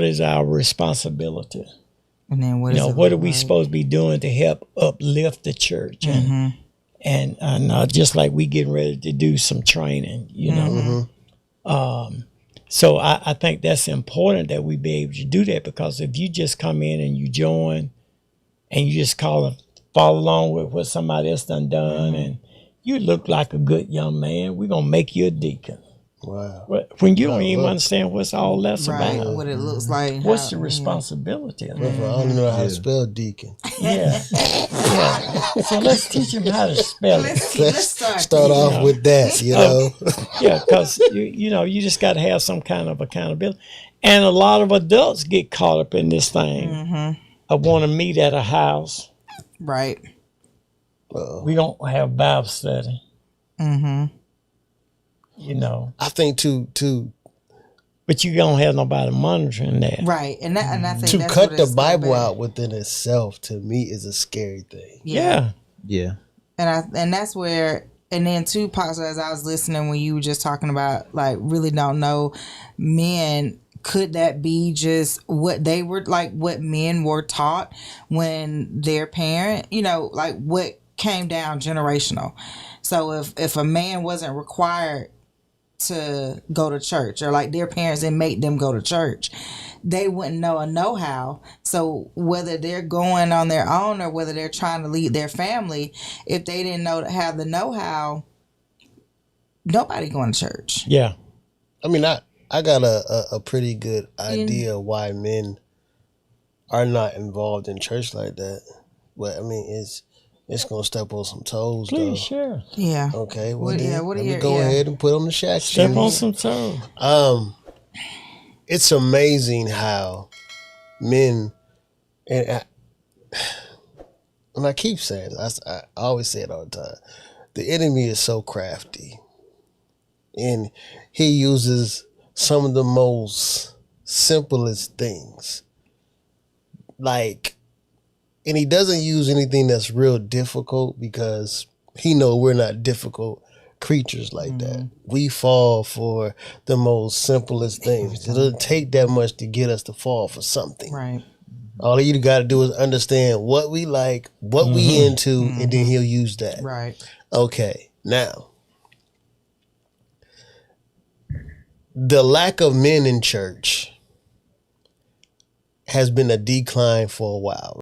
what is our responsibility? And then What are we supposed to be doing to help uplift the church? And just like we getting ready to do some training, So I think that's important that we be able to do that, because if you just come in and you join and you just follow along with what somebody else done and you look like a good young man, we're going to make you a deacon. Wow. When you don't even understand what's all that's about. What it looks like. What's the responsibility of that? I don't even know how to spell deacon. Yeah. So let's teach them how to spell it. Let's start off with that, Yeah, because you just got to have some kind of accountability. And a lot of adults get caught up in this thing. I want to meet at a house. Right. We don't have Bible study. I think too. But you don't have nobody monitoring that. Right. And I think to that's cut what the it's Bible about. out within itself, to me, is a scary thing. Yeah. And that's where, and then too, Pastor, as I was listening when you were just talking about, like, really don't know men, could that be just what they were, like, what men were taught when their parent, like what came down generational. So if a man wasn't required to go to church, or like their parents didn't make them go to church, they wouldn't know a know-how. So whether they're going on their own or whether they're trying to lead their family, if they didn't have the know-how, nobody going to church. Yeah. I mean, I got a pretty good idea why men are not involved in church like that. But I mean, it's gonna step on some toes. Please though. share. Yeah. Okay. Well, What let me go ahead and put on the shack. Step on some toes. It's amazing how men, and I keep saying this, I always say it all the time. The enemy is so crafty, and he uses some of the most simplest things, and he doesn't use anything that's real difficult, because he know we're not difficult creatures like that. We fall for the most simplest things. It doesn't take that much to get us to fall for something. Right. All you got to do is understand what we like, what we into, and then he'll use that. Right. Okay, now, the lack of men in church has been a decline for a while.